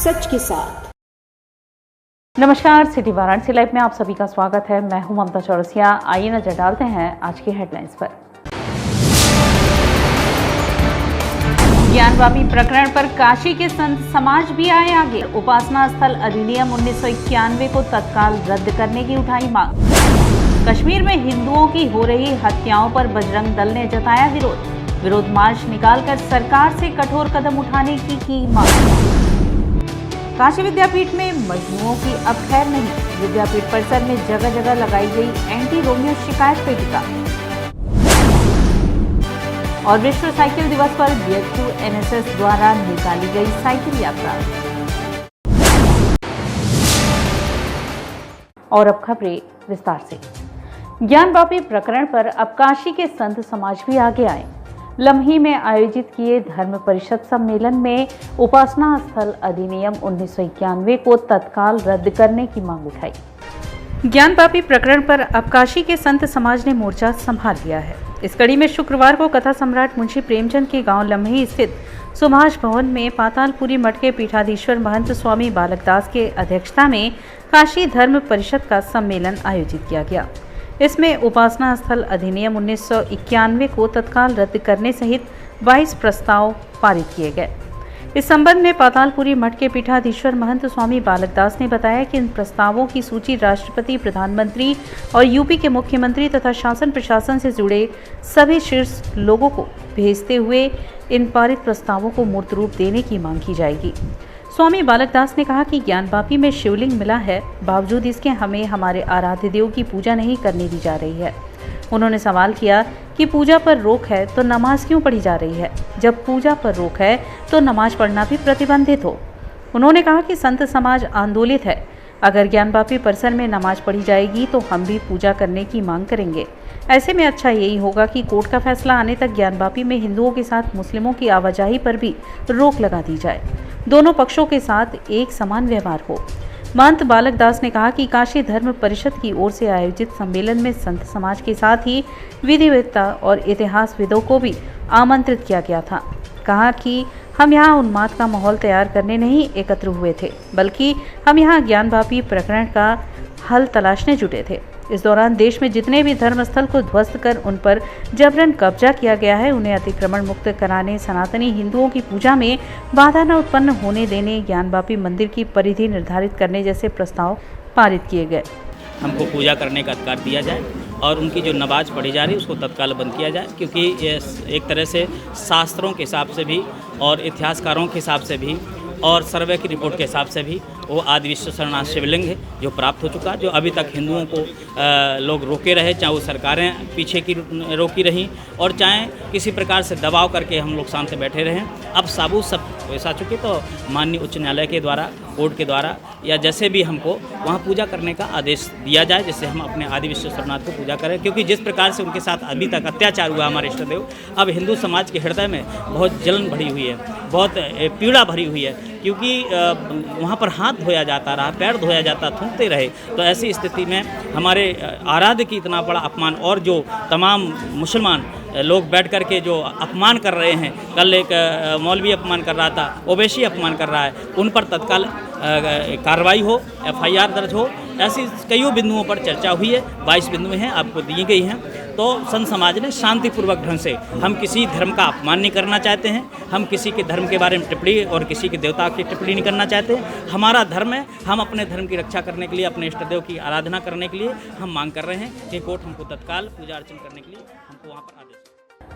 सच के साथ। नमस्कार, सिटी वाराणसी लाइव में आप सभी का स्वागत है। मैं हूं ममता चौरसिया। आइए नजर डालते हैं आज की हेडलाइंस पर। ज्ञानवापी प्रकरण पर काशी के संत समाज भी आए आगे। उपासना स्थल अधिनियम 1991 को तत्काल रद्द करने की उठाई मांग। कश्मीर में हिंदुओं की हो रही हत्याओं पर बजरंग दल ने जताया विरोध मार्च निकालकर सरकार से कठोर कदम उठाने की मांग। काशी विद्यापीठ में मजनुओं की अब खैर नहीं। विद्यापीठ परिसर में जगह जगह लगाई गई एंटी रोमियो शिकायत पेटिका। और विश्व साइकिल दिवस पर BHQ NSS द्वारा निकाली गई साइकिल यात्रा। और अब खबरें विस्तार से। ज्ञानवापी प्रकरण पर अब काशी के संत समाज भी आगे आए। लम्ही में आयोजित किए धर्म परिषद सम्मेलन में उपासना स्थल अधिनियम 1991 को तत्काल रद्द करने की मांग उठाई। ज्ञानवापी प्रकरण पर अब काशी के संत समाज ने मोर्चा संभाल लिया है। इस कड़ी में शुक्रवार को कथा सम्राट मुंशी प्रेमचंद के गांव लम्ही स्थित सुभाष भवन में पातालपुरी मठ के पीठाधीश्वर महंत स्वामी बालकदास के अध्यक्षता में काशी धर्म परिषद का सम्मेलन आयोजित किया गया। इसमें उपासना स्थल अधिनियम 1991 को तत्काल रद्द करने सहित 22 प्रस्ताव पारित किए गए। इस संबंध में पातालपुरी मठ के पीठाधीश्वर महंत स्वामी बालकदास ने बताया कि इन प्रस्तावों की सूची राष्ट्रपति, प्रधानमंत्री और यूपी के मुख्यमंत्री तथा शासन प्रशासन से जुड़े सभी शीर्ष लोगों को भेजते हुए इन पारित प्रस्तावों को मूर्त रूप देने की मांग की जाएगी। स्वामी बालकदास ने कहा कि ज्ञानवापी में शिवलिंग मिला है, बावजूद इसके हमें हमारे आराध्य देव की पूजा नहीं करने दी जा रही है। उन्होंने सवाल किया कि पूजा पर रोक है तो नमाज क्यों पढ़ी जा रही है? जब पूजा पर रोक है तो नमाज पढ़ना भी प्रतिबंधित हो। उन्होंने कहा कि संत समाज आंदोलित है। अगर ज्ञानवापी परिसर में नमाज पढ़ी जाएगी तो हम भी पूजा करने की मांग करेंगे। ऐसे में अच्छा यही होगा कि कोर्ट का फैसला आने तक ज्ञानवापी में हिंदुओं के साथ मुस्लिमों की आवाजाही पर भी रोक लगा दी जाए। दोनों पक्षों के साथ एक समान व्यवहार हो। महंत बालकदास ने कहा कि काशी धर्म परिषद की ओर से आयोजित सम्मेलन में संत समाज के साथ ही विधिवेत्ता और इतिहासविदों को भी आमंत्रित किया गया था। कहा कि हम यहाँ उन्माद का माहौल तैयार करने नहीं एकत्र हुए थे, बल्कि हम यहाँ ज्ञानवापी प्रकरण का हल तलाशने जुटे थे। इस दौरान देश में जितने भी धर्मस्थल को ध्वस्त कर उन पर जबरन कब्जा किया गया है, उन्हें अतिक्रमण मुक्त कराने, सनातनी हिंदुओं की पूजा में बाधा न उत्पन्न होने देने, ज्ञानवापी मंदिर की परिधि निर्धारित करने जैसे प्रस्ताव पारित किए गए। हमको पूजा करने का अधिकार दिया जाए और उनकी जो नमाज पढ़ी जा रही है उसको तत्काल बंद किया जाए, क्योंकि ये एक तरह से शास्त्रों के हिसाब से भी और इतिहासकारों के हिसाब से भी और सर्वे की रिपोर्ट के हिसाब से भी वो आदि विश्व शरणार्थ शिवलिंग है जो प्राप्त हो चुका, जो अभी तक हिंदुओं को लोग रोके रहे, चाहे वो सरकारें पीछे की रोकी रहीं और चाहे किसी प्रकार से दबाव करके हम लोग शांत बैठे रहें। अब साबुत सब ऐसा चुके तो माननीय उच्च न्यायालय के द्वारा, कोर्ट के द्वारा या जैसे भी हमको वहाँ पूजा करने का आदेश दिया जाए, जिससे हम अपने आदि विश्व शरणार्थ को पूजा करें। क्योंकि जिस प्रकार से उनके साथ अभी तक अत्याचार हुआ हमारे इष्ट देव, अब हिंदू समाज के हृदय में बहुत जलन भरी हुई है, बहुत पीड़ा भरी हुई है, क्योंकि वहाँ पर हाथ धोया जाता रहा, पैर धोया जाता, थूकते रहे। तो ऐसी स्थिति में हमारे आराध्य की इतना बड़ा अपमान, और जो तमाम मुसलमान लोग बैठ कर के जो अपमान कर रहे हैं, कल एक मौलवी अपमान कर रहा था, ओवैसी अपमान कर रहा है, उन पर तत्काल कार्रवाई हो, FIR दर्ज हो। ऐसी कईयों बिंदुओं पर चर्चा हुई है, 22 बिंदु हैं आपको दी गई हैं। तो संत समाज ने शांतिपूर्वक ढंग से, हम किसी धर्म का अपमान नहीं करना चाहते हैं, हम किसी के धर्म के बारे में टिप्पणी और किसी के देवता की टिप्पणी नहीं करना चाहते। हमारा धर्म है, हम अपने धर्म की रक्षा करने के लिए, अपने इष्ट देव की आराधना करने के लिए हम मांग कर रहे हैं कि कोर्ट हमको तत्काल पूजा अर्चन करने के लिए हमको वहाँ पर आदेश।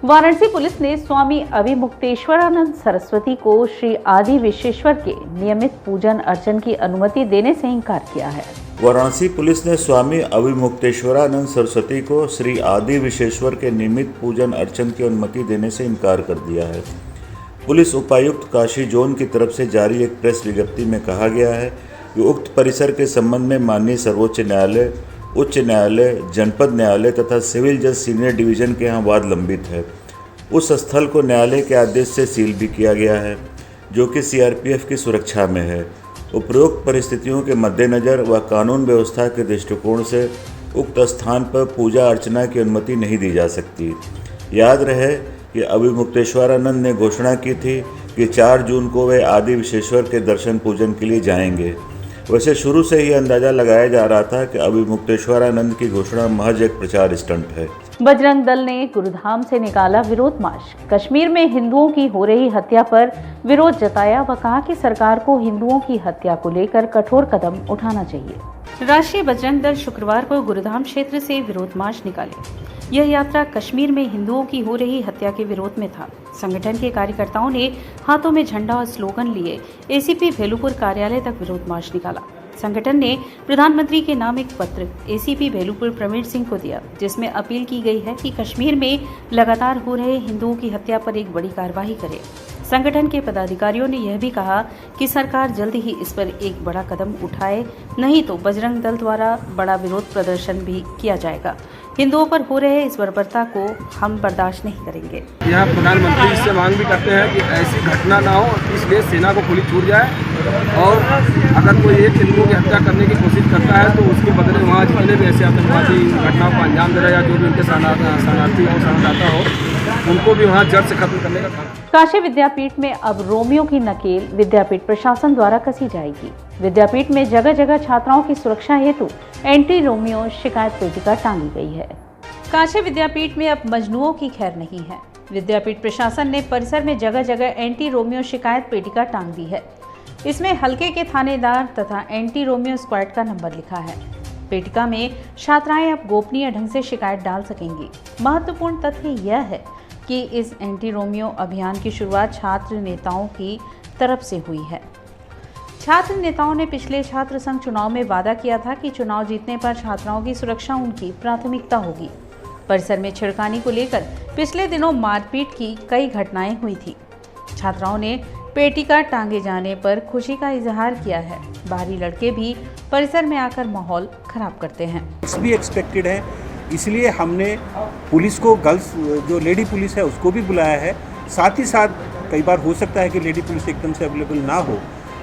वाराणसी पुलिस ने स्वामी अभिमुक्तेश्वरानंद सरस्वती को श्री आदि विश्वेश्वर के नियमित पूजन अर्चन की अनुमति देने से इनकार किया है। वाराणसी पुलिस ने स्वामी अभिमुक्तेश्वरानंद सरस्वती को श्री आदि विश्वेश्वर के नियमित पूजन अर्चन की अनुमति देने से इनकार कर दिया है। पुलिस उपायुक्त काशी जोन की तरफ से जारी एक प्रेस विज्ञप्ति में कहा गया है कि उक्त परिसर के संबंध में माननीय सर्वोच्च न्यायालय, उच्च न्यायालय, जनपद न्यायालय तथा सिविल जज सीनियर डिवीजन के यहाँ वाद लंबित है। उस स्थल को न्यायालय के आदेश से सील भी किया गया है, जो कि CRPF की सुरक्षा में है। उपरोक्त परिस्थितियों के मद्देनज़र व कानून व्यवस्था के दृष्टिकोण से उक्त स्थान पर पूजा अर्चना की अनुमति नहीं दी जा सकती। याद रहे कि अभिमुक्तेश्वरानंद ने घोषणा की थी कि 4 जून को वे आदि विश्वेश्वर के दर्शन पूजन के लिए जाएंगे। वैसे शुरू से ही अंदाजा लगाया जा रहा था कि अभिमुक्तेश्वरानंद की घोषणा महज एक प्रचार स्टंट है। बजरंग दल ने गुरुधाम से निकाला विरोध मार्च। कश्मीर में हिंदुओं की हो रही हत्या पर विरोध जताया व कहा कि सरकार को हिंदुओं की हत्या को लेकर कठोर कदम उठाना चाहिए। राष्ट्रीय बजरंग दल शुक्रवार को गुरुधाम क्षेत्र से विरोध मार्च निकाले। यह यात्रा कश्मीर में हिंदुओं की हो रही हत्या के विरोध में था। संगठन के कार्यकर्ताओं ने हाथों में झंडा और स्लोगन लिए एसीपी भेलुपुर कार्यालय तक विरोध मार्च निकाला। संगठन ने प्रधानमंत्री के नाम एक पत्र एसीपी भेलुपुर प्रवीण सिंह को दिया, जिसमें अपील की गई है कि कश्मीर में लगातार हो रहे हिंदुओं की हत्या पर एक बड़ी कार्रवाई करे। संगठन के पदाधिकारियों ने यह भी कहा कि सरकार जल्द ही इस पर एक बड़ा कदम उठाए, नहीं तो बजरंग दल द्वारा बड़ा विरोध प्रदर्शन भी किया जाएगा। हिंदुओं पर हो रहे इस बर्बरता को हम बर्दाश्त नहीं करेंगे। यहाँ प्रधानमंत्री से मांग भी करते हैं कि ऐसी घटना ना हो, इसलिए सेना को खुली छूट जाए और अगर कोई एक हिंदुओं की हत्या करने की कोशिश करता है तो उसके बदले वहाँ जितने भी ऐसे आतंकवादी घटनाओं को अंजाम दे रहे या जो भी उनके शरणार्थी और शरणदाता हो, उनको भी वहाँ जड़ से खत्म करने का काम। काशी विद्यापीठ में अब रोमियो की नकेल विद्यापीठ प्रशासन द्वारा कसी जाएगी। विद्यापीठ में जगह जगह छात्राओं की सुरक्षा हेतु एंटी रोमियो शिकायत पेटिका टांगी गई है। काशी विद्यापीठ में अब मजनुओं की खैर नहीं है। विद्यापीठ प्रशासन ने परिसर में जगह जगह एंटी रोमियो शिकायत पेटिका टांग दी है। इसमें हल्के के थानेदार तथा एंटी रोमियो स्क्वाड का नंबर लिखा है। पेटिका में छात्राएं अब गोपनीय ढंग से शिकायत डाल सकेंगी। महत्वपूर्ण तथ्य यह है कि इस एंटी रोमियो अभियान की शुरुआत छात्र नेताओं की तरफ से हुई है। छात्र नेताओं ने पिछले छात्र संघ चुनाव में वादा किया था कि चुनाव जीतने पर छात्राओं की सुरक्षा उनकी प्राथमिकता होगी। परिसर में छिड़कानी को लेकर पिछले दिनों मारपीट की कई घटनाएं हुई थी। छात्राओं ने पेटिका टांगे जाने पर खुशी का इजहार किया है। बाहरी लड़के भी परिसर में आकर माहौल खराब करते हैं। भी एक्सपेक्टेड है, इसलिए हमने पुलिस को, गर्ल्स जो लेडी पुलिस है उसको भी बुलाया है। साथ ही साथ कई बार हो सकता है कि लेडी पुलिस एकदम से अवेलेबल ना हो,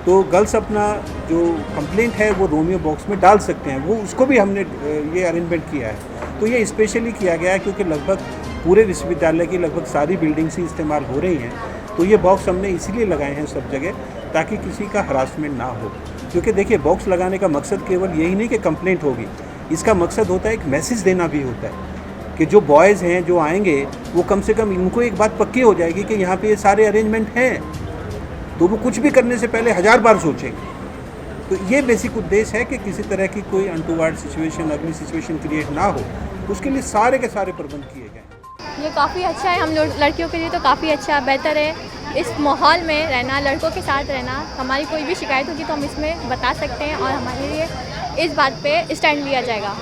तो गर्ल्स अपना जो कंप्लेंट है वो रोमियो बॉक्स में डाल सकते हैं। वो उसको भी हमने ये अरेंजमेंट किया है। तो ये स्पेशली किया गया है क्योंकि लगभग पूरे विश्वविद्यालय की लगभग सारी बिल्डिंग्स ही इस्तेमाल हो रही हैं। तो ये बॉक्स हमने इसीलिए लगाए हैं सब जगह, ताकि किसी का हरासमेंट ना हो। क्योंकि देखिए, बॉक्स लगाने का मकसद केवल यही नहीं कि कंप्लेंट होगी, इसका मकसद होता है एक मैसेज देना भी होता है कि जो बॉयज़ हैं जो आएंगे वो कम से कम इनको एक बात पक्की हो जाएगी कि यहाँ पे ये सारे अरेंजमेंट हैं, तो वो कुछ भी करने से पहले 1000 बार सोचेंगे। तो ये बेसिक उद्देश्य है कि किसी तरह की कोई अनटूवर्ड सिचुएशन, अगली सिचुएशन क्रिएट ना हो, उसके लिए सारे के सारे प्रबंध किए गए। ये काफ़ी अच्छा है, हम लोग लड़कियों के लिए तो काफ़ी अच्छा बेहतर है इस माहौल में रहना, लड़कों के साथ रहना। हमारी कोई भी शिकायत होगी तो हम इसमें बता सकते हैं और हमारे लिए इस बात पे स्टैंड लिया जाएगा,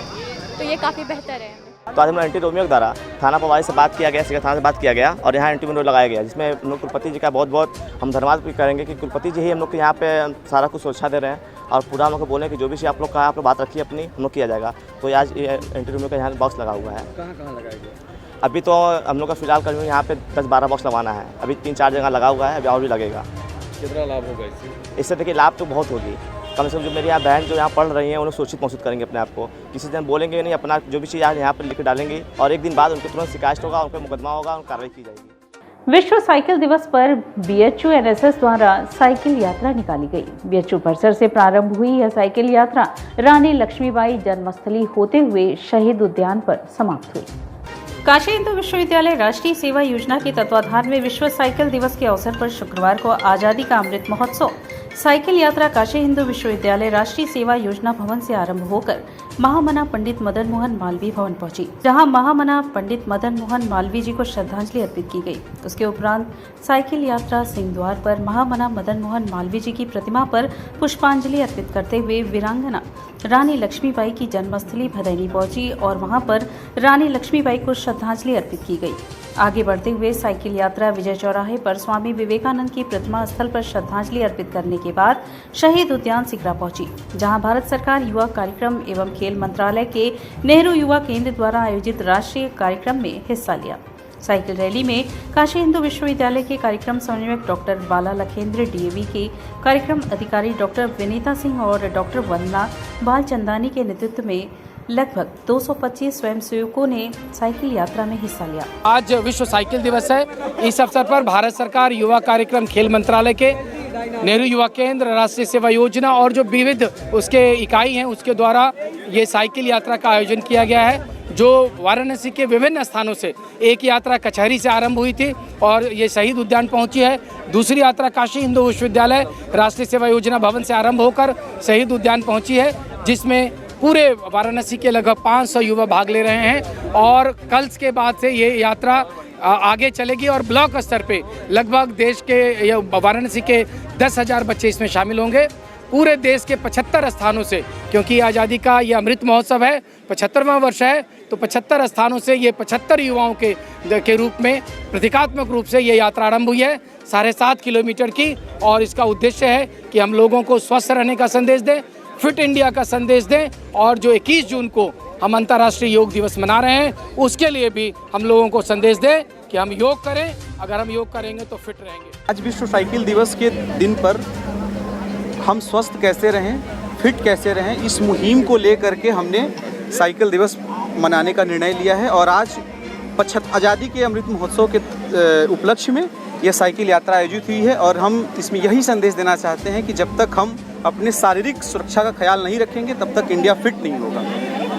तो ये काफ़ी बेहतर है। तो आज हम एंटी रोमियो के द्वारा थाना पवारी से बात किया गया, सिकर थाना से बात किया गया और यहाँ एंटी रोमियो लगाया गया, जिसमें हम लोग कुलपति जी का बहुत बहुत हम धन्यवाद भी करेंगे कि कुलपति जी ही हम लोग के यहाँ पे सारा कुछ सुरक्षा दे रहे हैं और पूरा हम लोग को बोले कि जो भी चीज़ आप लोग कहा, आप लोग बात रखिए अपनी, हम लोग किया जाएगा। तो आज ये एंटी रोमियो का यहाँ बॉक्स लगा हुआ है। कहाँ लगाया गया? अभी तो हम लोग का फिलहाल कर्मियों यहाँ पे 10-12 बॉक्स लगवाना है। अभी 3-4 जगह लगा हुआ है, अभी और भी लगेगा। कितना लाभ होगा इससे? इससे देखिए लाभ तो बहुत होगी। कम से कम जो मेरी यहाँ बहन जो यहाँ पढ़ रही हैं उन्हें सुरक्षित महसूस करेंगे अपने आप को। किसी दिन बोलेंगे नहीं, अपना जो भी चीज़ यहाँ पर लिख डालेंगे और एक दिन बाद उनको तुरंत शिकायत होगा, उन पर मुकदमा होगा और कार्रवाई की जाएगी। विश्व साइकिल दिवस पर बीएचयू एनएसएस द्वारा साइकिल यात्रा निकाली गई। बीएचयू परिसर से प्रारंभ हुई यह साइकिल यात्रा रानी लक्ष्मीबाई जन्मस्थली होते हुए शहीद उद्यान पर समाप्त हुई। काशी हिंदू विश्वविद्यालय राष्ट्रीय सेवा योजना के तत्वाधान में विश्व साइकिल दिवस के अवसर पर शुक्रवार को आजादी का अमृत महोत्सव साइकिल यात्रा काशी हिंदू विश्वविद्यालय राष्ट्रीय सेवा योजना भवन से आरंभ होकर महामना पंडित मदन मोहन मालवीय भवन पहुंची, जहां महामना पंडित मदन मोहन मालवीय जी को श्रद्धांजलि अर्पित की गई। उसके उपरांत साइकिल यात्रा सिंह द्वार पर महामना मदन मोहन मालवीय जी की प्रतिमा पर पुष्पांजलि अर्पित करते हुए वीरांगना रानी लक्ष्मीबाई की जन्मस्थली भदैनी पहुंची और वहां पर रानी लक्ष्मीबाई को श्रद्धांजलि अर्पित की गई। आगे बढ़ते हुए साइकिल यात्रा विजय चौराहे पर स्वामी विवेकानंद की प्रतिमा स्थल पर श्रद्धांजलि अर्पित करने के बाद शहीद उद्यान सिकरा पहुंची, जहां भारत सरकार युवा कार्यक्रम एवं खेल मंत्रालय के नेहरू युवा केंद्र द्वारा आयोजित राष्ट्रीय कार्यक्रम में हिस्सा लिया। साइकिल रैली में काशी हिंदू विश्वविद्यालय के कार्यक्रम समन्वयक डॉक्टर बाला लखेंद्र, डीएवी के कार्यक्रम अधिकारी डॉक्टर विनीता सिंह और डॉक्टर वंदना बालचंदानी के नेतृत्व में लगभग 225 स्वयंसेवकों ने साइकिल यात्रा में हिस्सा लिया। आज विश्व साइकिल दिवस है। इस अवसर पर भारत सरकार युवा कार्यक्रम खेल मंत्रालय के नेहरू युवा केंद्र, राष्ट्रीय सेवा योजना और जो विविध उसके इकाई हैं उसके द्वारा ये साइकिल यात्रा का आयोजन किया गया है, जो वाराणसी के विभिन्न स्थानों से। एक यात्रा कचहरी से आरंभ हुई थी और ये शहीद उद्यान पहुंची है। दूसरी यात्रा काशी हिंदू विश्वविद्यालय राष्ट्रीय सेवा योजना भवन से आरंभ होकर शहीद उद्यान पहुंची है, जिसमें पूरे वाराणसी के लगभग 500 युवा भाग ले रहे हैं। और कल के बाद से ये यात्रा आगे चलेगी और ब्लॉक स्तर पे लगभग देश के वाराणसी के 10,000 बच्चे इसमें शामिल होंगे। पूरे देश के 75 स्थानों से, क्योंकि आज़ादी का ये अमृत महोत्सव है, 75वां वर्ष है, तो 75 स्थानों से ये 75 युवाओं के रूप में प्रतीकात्मक रूप से ये यात्रा आरंभ हुई है 7.5 किलोमीटर की। और इसका उद्देश्य है कि हम लोगों को स्वस्थ रहने का संदेश दें, फिट इंडिया का संदेश दें, और जो 21 जून को हम अंतर्राष्ट्रीय योग दिवस मना रहे हैं उसके लिए भी हम लोगों को संदेश दें कि हम योग करें। अगर हम योग करेंगे तो फिट रहेंगे। आज विश्व साइकिल दिवस के दिन पर हम स्वस्थ कैसे रहें, फिट कैसे रहें, इस मुहिम को लेकर के हमने साइकिल दिवस मनाने का निर्णय लिया है। और आज आज़ादी के अमृत महोत्सव के उपलक्ष्य में यह साइकिल यात्रा आयोजित हुई है। और हम इसमें यही संदेश देना चाहते हैं कि जब तक हम अपने शारीरिक सुरक्षा का ख्याल नहीं रखेंगे तब तक इंडिया फिट नहीं होगा।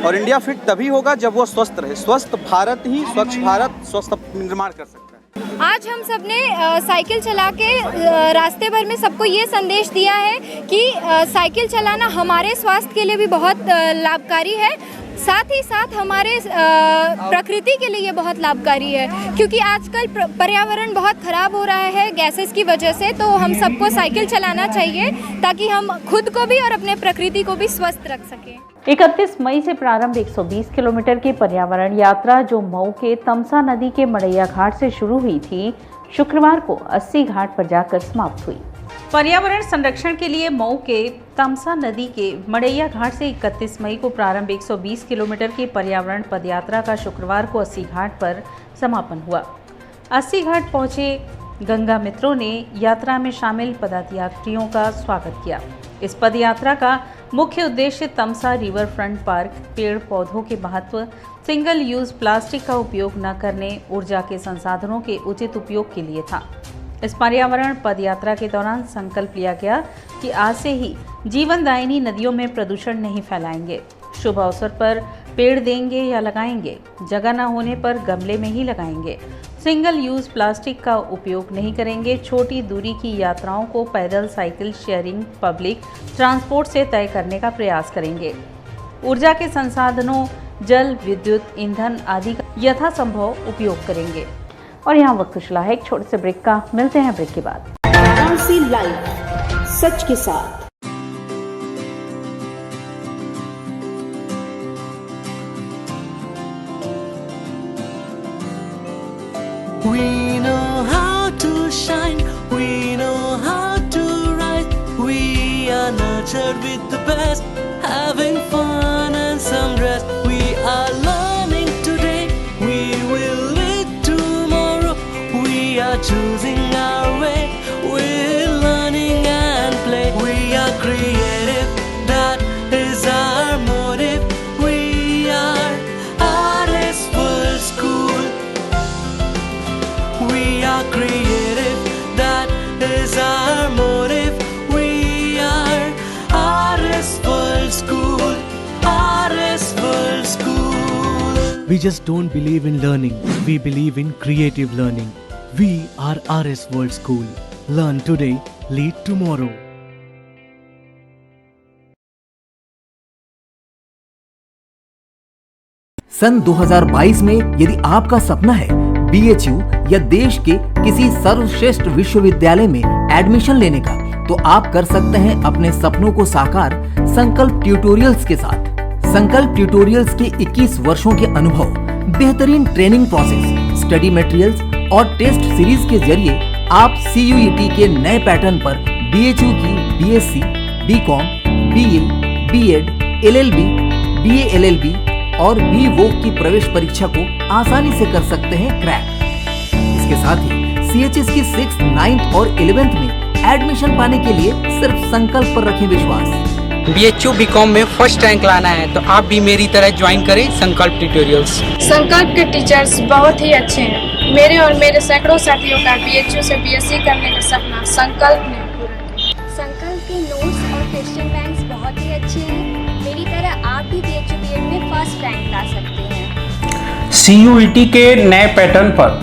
और इंडिया फिट तभी होगा जब वो स्वस्थ रहे। स्वस्थ भारत ही स्वच्छ भारत स्वस्थ निर्माण कर सकता है। आज हम सब ने साइकिल चला के रास्ते भर में सबको ये संदेश दिया है कि साइकिल चलाना हमारे स्वास्थ्य के लिए भी बहुत लाभकारी है, साथ ही साथ हमारे प्रकृति के लिए बहुत लाभकारी है, क्योंकि आजकल पर्यावरण बहुत ख़राब हो रहा है गैसेस की वजह से। तो हम सबको साइकिल चलाना चाहिए ताकि हम खुद को भी और अपने प्रकृति को भी स्वस्थ रख सकें। 31 मई से प्रारंभ 120 किलोमीटर की पर्यावरण यात्रा जो मऊ के तमसा नदी के मड़ैया घाट से शुरू हुई थी, शुक्रवार को 80 घाट पर जाकर समाप्त हुई। पर्यावरण संरक्षण के लिए मऊ के तमसा नदी के मड़ैया घाट से 31 मई को प्रारंभ 120 किलोमीटर की पर्यावरण पदयात्रा का शुक्रवार को 80 घाट पर समापन हुआ। 80 घाट पहुंचे गंगा मित्रों ने यात्रा में शामिल पदयात्रियों का स्वागत किया। इस पदयात्रा का मुख्य उद्देश्य तमसा रिवर फ्रंट पार्क, पेड़ पौधों के महत्व, सिंगल यूज प्लास्टिक का उपयोग न करने, ऊर्जा के संसाधनों के उचित उपयोग के लिए था। इस पर्यावरण पदयात्रा के दौरान संकल्प लिया गया कि आज से ही जीवनदायिनी नदियों में प्रदूषण नहीं फैलाएंगे। शुभ अवसर पर पेड़ देंगे या लगाएंगे, जगह न होने पर गमले में ही लगाएंगे। सिंगल यूज प्लास्टिक का उपयोग नहीं करेंगे। छोटी दूरी की यात्राओं को पैदल, साइकिल शेयरिंग, पब्लिक ट्रांसपोर्ट से तय करने का प्रयास करेंगे। ऊर्जा के संसाधनों, जल, विद्युत, ईंधन आदि का यथासंभव उपयोग करेंगे। और यहाँ वक्त चला है एक छोटे से ब्रेक का। मिलते हैं ब्रेक के बाद। वाराणसी लाइव, सच के साथ। We know how to shine, we know how to rise. We are nurtured with the best, having fun and some rest. We are learning today, we will lead tomorrow. We are choosing our way, we're learning and play. We are creative, that is our motive. We are RS World School. We are creative, that is our motive. We are RS World School, RS World School. We just don't believe in learning, we believe in creative learning. We are RS World School. Learn today, lead tomorrow. सन 2022 में यदि आपका सपना है BHU या देश के किसी सर्वश्रेष्ठ विश्वविद्यालय में एडमिशन लेने का, तो आप कर सकते हैं अपने सपनों को साकार संकल्प ट्यूटोरियल्स के साथ। संकल्प ट्यूटोरियल्स के 21 वर्षों के अनुभव, बेहतरीन ट्रेनिंग प्रोसेस, स्टडी मटेरियल्स और टेस्ट सीरीज के जरिए आप CUET के नए पैटर्न पर BHU की BSc, BCom, BA, B.Ed, LLB, BA LLB और BVoc की प्रवेश परीक्षा को आसानी से कर सकते हैं क्रैक। इसके साथ ही CHS की 6th, 9th और 11th में एडमिशन पाने के लिए सिर्फ संकल्प पर रखें विश्वास। BHU BCom में फर्स्ट रैंक लाना है तो आप भी मेरी तरह ज्वाइन करें संकल्प ट्यूटोरियल्स। संकल्प के टीचर्स बहुत ही अच्छे हैं। मेरे और मेरे सैकड़ों साथियों का BHU से BSc करने का सपना संकल्प ने पूरा किया। संकल्प के नोट्स और क्वेश्चन बैंक्स बहुत ही अच्छे हैं। मेरी तरह आप भी BHU BEd में फर्स्ट रैंक ला सकते हैं। CUET के नए पैटर्न पर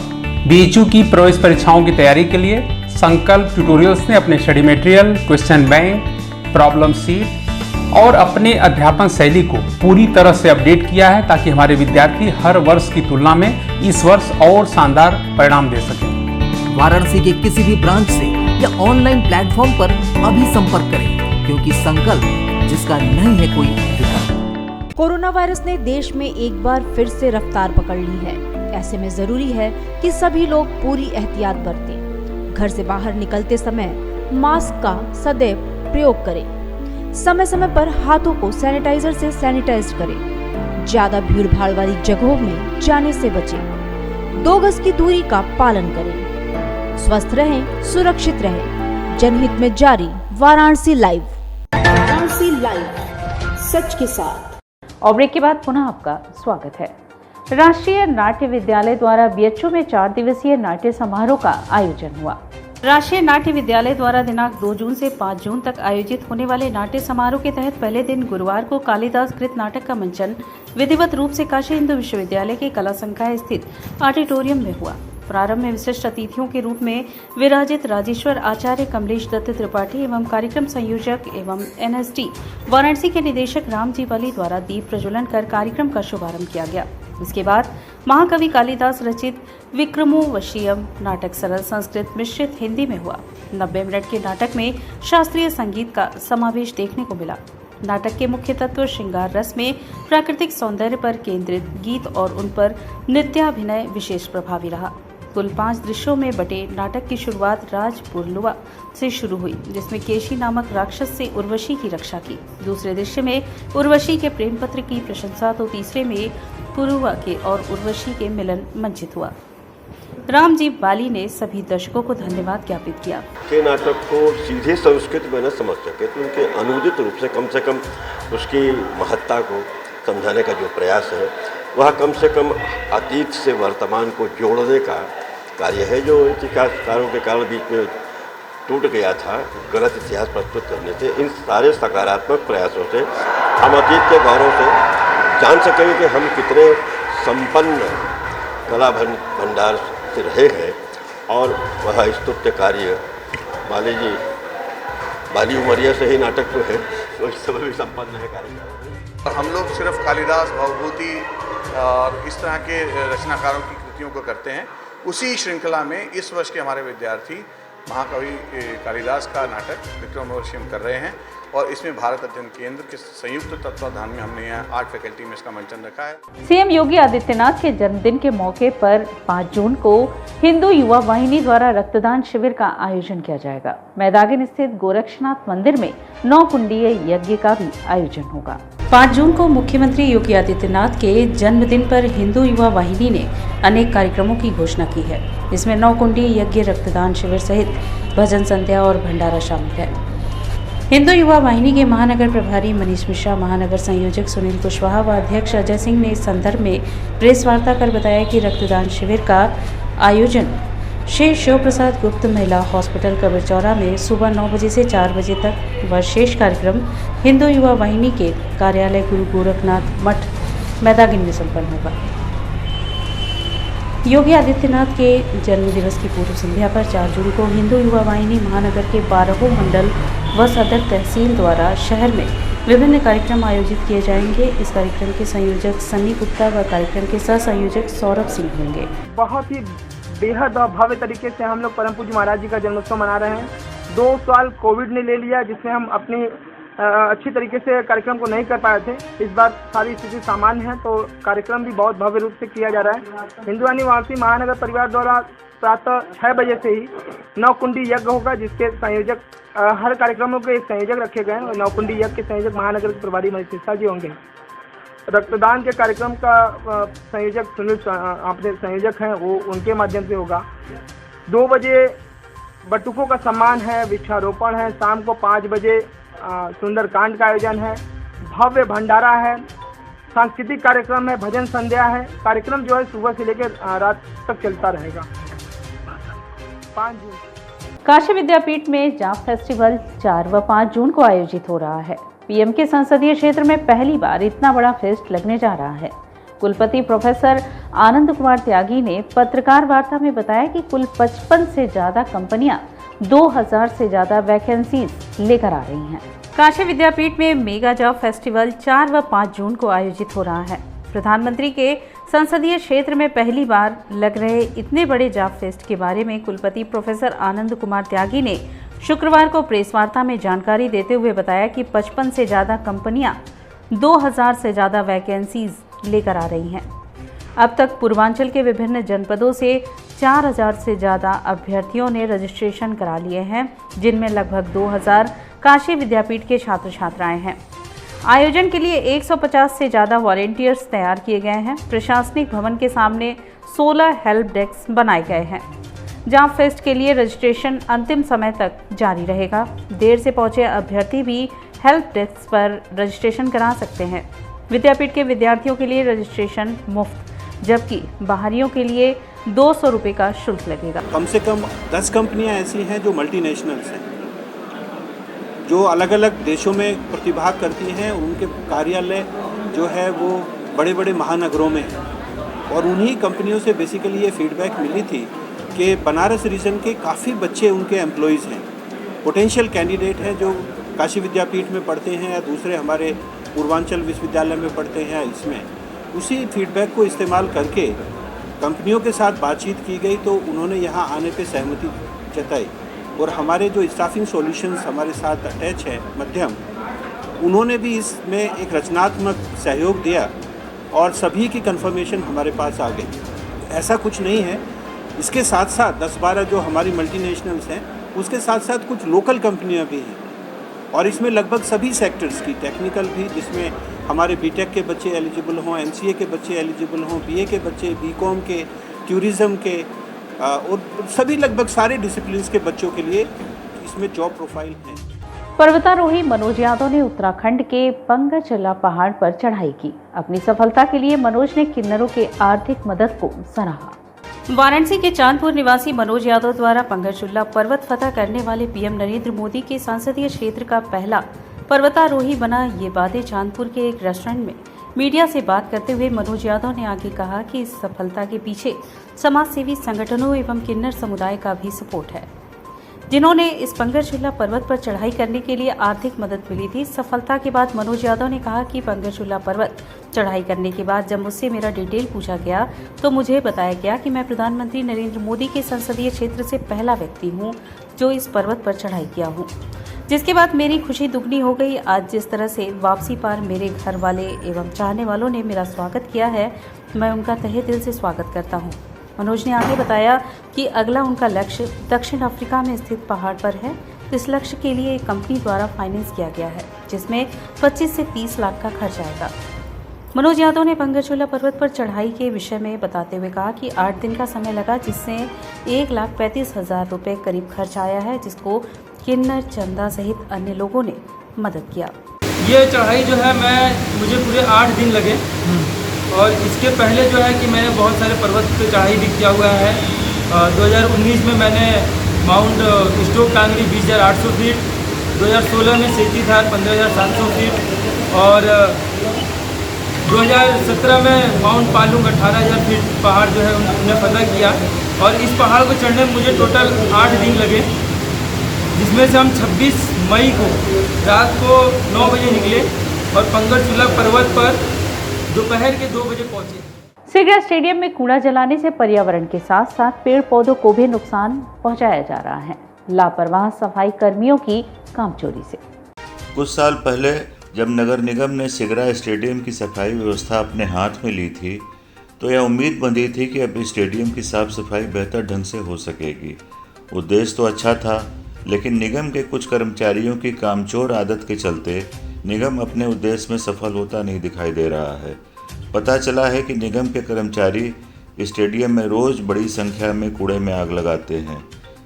BHU की प्रवेश परीक्षाओं की तैयारी के लिए संकल्प ट्यूटोरियल्स ने अपने study material, question bank, problem seat और अपने अध्यापन शैली को पूरी तरह से अपडेट किया है ताकि हमारे विद्यार्थी हर वर्ष की तुलना में इस वर्ष और शानदार परिणाम दे सकें। वाराणसी के किसी भी ब्रांच से या ऑनलाइन प्लेटफॉर्म पर अभी संपर्क करें, क्योंकि संकल्प जिसका नहीं है कोई विकल्प। कोरोना वायरस ने देश में एक बार फिर से रफ्तार पकड़ ली है। ऐसे में जरूरी है कि सभी लोग पूरी एहतियात बरतें। घर से बाहर निकलते समय मास्क का सदैव प्रयोग करें। समय समय पर हाथों को सैनिटाइजर से सैनिटाइज करें। ज्यादा भीड़ भाड़ वाली जगहों में जाने से बचें। 2 गज की दूरी का पालन करें। स्वस्थ रहें, सुरक्षित रहें। जनहित में जारी वाराणसी लाइव। वाराणसी लाइव, सच के साथ। और ब्रेक के बाद पुनः आपका स्वागत है। राष्ट्रीय नाट्य विद्यालय द्वारा BHU में 4 दिवसीय नाट्य समारोह का आयोजन हुआ। राष्ट्रीय नाट्य विद्यालय द्वारा दिनांक 2 जून से 5 जून तक आयोजित होने वाले नाट्य समारोह के तहत पहले दिन गुरुवार को कालिदास कृत नाटक का मंचन विधिवत रूप से काशी हिंदू विश्वविद्यालय के कला संकाय स्थित ऑडिटोरियम में हुआ। प्रारंभ में विशिष्ट अतिथियों के रूप में विराजित राजेश्वर आचार्य कमलेश दत्त त्रिपाठी एवं कार्यक्रम संयोजक एवं NSD वाराणसी के निदेशक रामजी वाली द्वारा दीप प्रज्वलन कर कार्यक्रम का शुभारंभ किया गया। इसके बाद महाकवि कालिदास रचित विक्रमोर्वशीयम नाटक सरल संस्कृत मिश्रित हिंदी में हुआ। 90 मिनट के नाटक में शास्त्रीय संगीत का समावेश देखने को मिला। नाटक के मुख्य तत्व श्रृंगार रस में प्राकृतिक सौंदर्य पर केंद्रित गीत और उन पर नृत्याभिनय विशेष प्रभावी रहा। कुल 5 दृश्यों में बटे नाटक की शुरुआत राजपुरलुवा से शुरू हुई, जिसमें केशी नामक राक्षस से उर्वशी की रक्षा की। दूसरे दृश्य में उर्वशी के प्रेम पत्र की प्रशंसा तो तीसरे में पुरुवा के और उर्वशी के मिलन मंचित हुआ। रामजी बाली ने सभी दर्शकों को धन्यवाद ज्ञापित किया। के नाटक को सीधे संस्कृत में न समझ सके तो उनके अनुदित रूप से कम उसकी महत्ता को समझाने का जो प्रयास है वह कम से कम अतीत से वर्तमान को जोड़ने का कार्य है, जो इतिहासकारों के कारण बीच में टूट गया था गलत इतिहास प्रस्तुत करने से। इन सारे सकारात्मक प्रयासों से हम अतीत के गौरव से जान सकेंगे कि हम कितने संपन्न कला भंडार से रहे हैं और वह स्तुत्य कार्य बाली उमरिया से ही नाटक तो है, तो इस समय भी संपन्न है कार्य। हम लोग सिर्फ कालिदास, भवभूति और इस तरह के रचनाकारों की कृतियों को करते हैं। उसी श्रृंखला में इस वर्ष के हमारे विद्यार्थी महाकवि कालिदास का नाटक विक्रमोर्वशीयम कर रहे हैं और इसमें भारत अध्ययन केंद्र के संयुक्त तत्वाधान में हमने यहाँ आर्ट फैकल्टी में इसका मंचन रखा है। सीएम योगी आदित्यनाथ के जन्मदिन के मौके पर 5 जून को हिंदू युवा वाहिनी द्वारा रक्तदान शिविर का आयोजन किया जाएगा। मैदागिन स्थित गोरक्षनाथ मंदिर में 9 कुंडीय यज्ञ का भी आयोजन होगा। 5 जून को मुख्यमंत्री योगी आदित्यनाथ के जन्मदिन पर हिंदू युवा वाहिनी ने अनेक कार्यक्रमों की घोषणा की है। इसमें 9 कुंडीय यज्ञ, रक्तदान शिविर सहित भजन संध्या और भंडारा शामिल है। हिंदू युवा वाहिनी के महानगर प्रभारी मनीष मिश्रा, महानगर संयोजक सुनील कुशवाहा व अध्यक्ष अजय सिंह ने इस संदर्भ में प्रेस वार्ता कर बताया कि रक्तदान शिविर का आयोजन श्री शिव प्रसाद गुप्त महिला हॉस्पिटल कबीरचौरा में सुबह 9 बजे से 4 बजे तक व शेष कार्यक्रम हिंदू युवा वाहिनी के कार्यालय गुरु गोरखनाथ मठ मैदागिन में संपन्न होगा। योगी आदित्यनाथ के जन्मदिवस की पूर्व संध्या पर 4 जून को हिंदू युवा वाहिनी महानगर के 12 मंडल व सदर तहसील द्वारा शहर में विभिन्न कार्यक्रम आयोजित किए जाएंगे। इस कार्यक्रम के संयोजक सन्नी गुप्ता व कार्यक्रम के सह संयोजक सौरभ सिंह होंगे। बहुत ही बेहद भव्य तरीके से हम लोग परम पूज्य महाराज जी का जन्मोत्सव मना रहे हैं। 2 साल कोविड ने ले लिया, जिससे हम अपनी अच्छी तरीके से कार्यक्रम को नहीं कर पाए थे। इस बार सारी स्थिति सामान्य है, तो कार्यक्रम भी बहुत भव्य रूप से किया जा रहा है। हिंदू निवासी महानगर परिवार द्वारा प्रातः 6 बजे से ही 9 कुंडी यज्ञ होगा, जिसके संयोजक हर कार्यक्रमों के एक संयोजक रखे गए हैं और 9 कुंडी यज्ञ के संयोजक महानगर के प्रभारी मनीष मिश्रा जी होंगे। रक्तदान के कार्यक्रम का संयोजक सुनील अपने संयोजक हैं, वो उनके माध्यम से होगा। 2 बजे बटुकों का सम्मान है, वृक्षारोपण है। शाम को 5 बजे सुंदरकांड का आयोजन है, भव्य भंडारा है, सांस्कृतिक कार्यक्रम है, भजन संध्या है। कार्यक्रम जो है सुबह से लेकर रात तक चलता रहेगा। 5 जून काशी विद्यापीठ में जाप फेस्टिवल 4 व 5 जून को आयोजित हो रहा है। पीएम के संसदीय क्षेत्र में पहली बार इतना बड़ा फेस्ट लगने जा रहा है। कुलपति प्रोफेसर आनंद कुमार त्यागी ने पत्रकार वार्ता में बताया कि कुल 55 से ज़्यादा कंपनियां 2000 से ज़्यादा वैकेंसीज लेकर आ रही हैं। काशी विद्यापीठ में मेगा जॉब फेस्टिवल 4 व 5 जून को आयोजित हो रहा है। प्रधानमंत्री के संसदीय क्षेत्र में पहली बार लग रहे इतने बड़े जॉब फेस्ट के बारे में कुलपति प्रोफेसर आनंद कुमार त्यागी ने शुक्रवार को प्रेस वार्ता में जानकारी देते हुए बताया कि 55 से ज़्यादा कंपनियां 2000 से ज़्यादा वैकेंसीज लेकर आ रही हैं। अब तक पूर्वांचल के विभिन्न जनपदों से 4000 से ज़्यादा अभ्यर्थियों ने रजिस्ट्रेशन करा लिए हैं, जिनमें लगभग 2000 काशी विद्यापीठ के छात्र छात्राएं हैं। आयोजन के लिए 150 से ज़्यादा वॉलेंटियर्स तैयार किए गए हैं। प्रशासनिक भवन के सामने 16 हेल्प डेस्क बनाए गए हैं। जॉब फेस्ट के लिए रजिस्ट्रेशन अंतिम समय तक जारी रहेगा। देर से पहुंचे अभ्यर्थी भी हेल्प डेस्क पर रजिस्ट्रेशन करा सकते हैं। विद्यापीठ के विद्यार्थियों के लिए रजिस्ट्रेशन मुफ्त, जबकि बाहरियों के लिए 200 रुपये का शुल्क लगेगा। कम से कम 10 कंपनियां ऐसी हैं जो मल्टीनेशनल्स हैं, जो अलग अलग देशों में प्रतिभाग करती हैं। उनके कार्यालय जो है वो बड़े बड़े महानगरों में हैं। और उन्हीं कंपनियों से बेसिकली ये फीडबैक मिली थी कि बनारस रीजन के काफ़ी बच्चे उनके एम्प्लॉयज़ हैं, पोटेंशियल कैंडिडेट हैं, जो काशी विद्यापीठ में पढ़ते हैं या दूसरे हमारे पूर्वांचल विश्वविद्यालय में पढ़ते हैं। इसमें उसी फीडबैक को इस्तेमाल करके कंपनियों के साथ बातचीत की गई, तो उन्होंने यहाँ आने पे सहमति जताई। और हमारे जो स्टाफिंग सॉल्यूशंस हमारे साथ अटैच है मध्यम, उन्होंने भी इसमें एक रचनात्मक सहयोग दिया और सभी की कंफर्मेशन हमारे पास आ गई। ऐसा कुछ नहीं है, इसके साथ साथ 10-12 जो हमारी मल्टीनेशनल्स हैं, उसके साथ साथ कुछ लोकल कंपनियां भी हैं। और इसमें लगभग सभी सेक्टर्स की, टेक्निकल भी, जिसमें हमारे बीटेक के बच्चे एलिजिबल हों, एमसीए के बच्चे एलिजिबल हों, बीए के बच्चे, बीकॉम के, टूरिज़्म के, और सभी लगभग सारे डिसिप्लिन्स के बच्चों के लिए इसमें जॉब प्रोफाइल है। पर्वतारोही मनोज यादव ने उत्तराखंड के पंगचला पहाड़ पर चढ़ाई की। अपनी सफलता के लिए मनोज ने किन्नरों के आर्थिक मदद को सराहा। वाराणसी के चांदपुर निवासी मनोज यादव द्वारा पंगचुल्ला पर्वत फतह करने वाले पीएम नरेंद्र मोदी के संसदीय क्षेत्र का पहला पर्वतारोही बना। ये बातें चांदपुर के एक रेस्टोरेंट में मीडिया से बात करते हुए मनोज यादव ने आगे कहा कि इस सफलता के पीछे समाजसेवी संगठनों एवं किन्नर समुदाय का भी सपोर्ट है, जिन्होंने इस पंगचुल्ला पर्वत पर चढ़ाई करने के लिए आर्थिक मदद मिली थी। सफलता के बाद मनोज यादव ने कहा कि पंगचुल्ला पर्वत चढ़ाई करने के बाद जब मुझसे मेरा डिटेल पूछा गया तो मुझे बताया गया कि मैं प्रधानमंत्री नरेंद्र मोदी के संसदीय क्षेत्र से पहला व्यक्ति हूं जो इस पर्वत पर चढ़ाई किया हूं, जिसके बाद मेरी खुशी दुगनी हो गई। आज जिस तरह से वापसी पर मेरे घर वाले एवं चाहने वालों ने मेरा स्वागत किया है, मैं उनका तहे दिल से स्वागत करता हूँ। मनोज ने आगे बताया कि अगला उनका लक्ष्य दक्षिण अफ्रीका में स्थित पहाड़ पर है। इस लक्ष्य के लिए एक कंपनी द्वारा फाइनेंस किया गया है, जिसमें 25 से 30 लाख का खर्च आएगा। मनोज यादव ने पंगचुल्ला पर्वत पर चढ़ाई के विषय में बताते हुए कहा कि 8 दिन का समय लगा, जिससे 1,35,000 रुपये करीब खर्च आया है, जिसको किन्नर, चंदा सहित अन्य लोगों ने मदद किया। ये चढ़ाई जो है मुझे पूरे 8 दिन लगे। और इसके पहले जो है कि मैंने बहुत सारे पर्वत पे चढ़ाई भी किया हुआ है। 2019 में मैंने माउंट स्टोक कांगड़ी 20,800 फीट, 2016 में सेतीधार 15,700 फीट और 2017 में माउंट पालुंग 18,000 फीट पहाड़ जो है उन्हें फतह किया। और इस पहाड़ को चढ़ने में मुझे टोटल 8 दिन लगे, जिसमें से हम 26 मई को रात को 9 बजे निकले और पंगचुल्ला पर्वत पर दोपहर के 2 बजे पहुंचे। सिगरा स्टेडियम में कूड़ा जलाने से पर्यावरण के साथ साथ पेड़ पौधों को भी नुकसान पहुंचाया जा रहा है। लापरवाह सफाई कर्मियों की कामचोरी से। कुछ साल पहले जब नगर निगम ने सिगरा स्टेडियम की सफाई व्यवस्था अपने हाथ में ली थी, तो यह उम्मीद बंधी थी कि अब स्टेडियम की साफ सफाई बेहतर ढंग से हो सकेगी। उद्देश्य तो अच्छा था, लेकिन निगम के कुछ कर्मचारियों की कामचोर आदत के चलते निगम अपने उद्देश्य में सफल होता नहीं दिखाई दे रहा है। पता चला है कि निगम के कर्मचारी स्टेडियम में रोज़ बड़ी संख्या में कूड़े में आग लगाते हैं।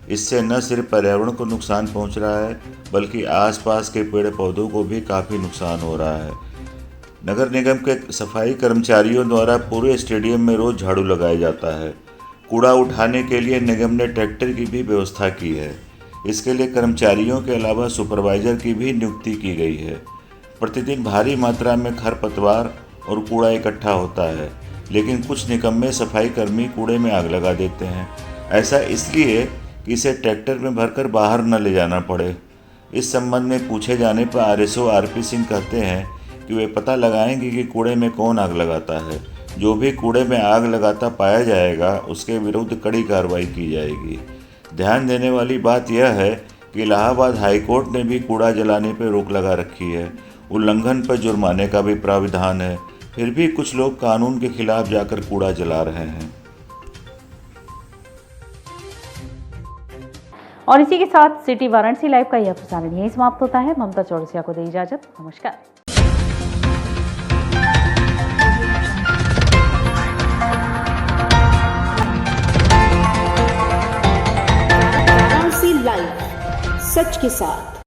इससे न सिर्फ पर्यावरण को नुकसान पहुंच रहा है बल्कि आसपास के पेड़ पौधों को भी काफ़ी नुकसान हो रहा है। नगर निगम के सफाई कर्मचारियों द्वारा पूरे स्टेडियम में रोज़ झाड़ू लगाया जाता है। कूड़ा उठाने के लिए निगम ने ट्रैक्टर की भी व्यवस्था की है। इसके लिए कर्मचारियों के अलावा सुपरवाइजर की भी नियुक्ति की गई है। प्रतिदिन भारी मात्रा में खरपतवार और कूड़ा इकट्ठा होता है, लेकिन कुछ निकम्मे सफाई कर्मी कूड़े में आग लगा देते हैं। ऐसा इसलिए कि इसे ट्रैक्टर में भरकर बाहर न ले जाना पड़े। इस संबंध में पूछे जाने पर आरएसओ आरपी सिंह कहते हैं कि वे पता लगाएंगे कि कूड़े में कौन आग लगाता है। जो भी कूड़े में आग लगाता पाया जाएगा उसके विरुद्ध कड़ी कार्रवाई की जाएगी। ध्यान देने वाली बात यह है कि इलाहाबाद हाईकोर्ट ने भी कूड़ा जलाने पर रोक लगा रखी है। उल्लंघन पर जुर्माने का भी प्राविधान है, फिर भी कुछ लोग कानून के खिलाफ जाकर कूड़ा जला रहे हैं। और इसी के साथ सिटी वाराणसी लाइव का यह प्रसारण यहीं समाप्त होता है। ममता चौरसिया को दे इजाजत। नमस्कार। वाराणसी लाइव, सच के साथ।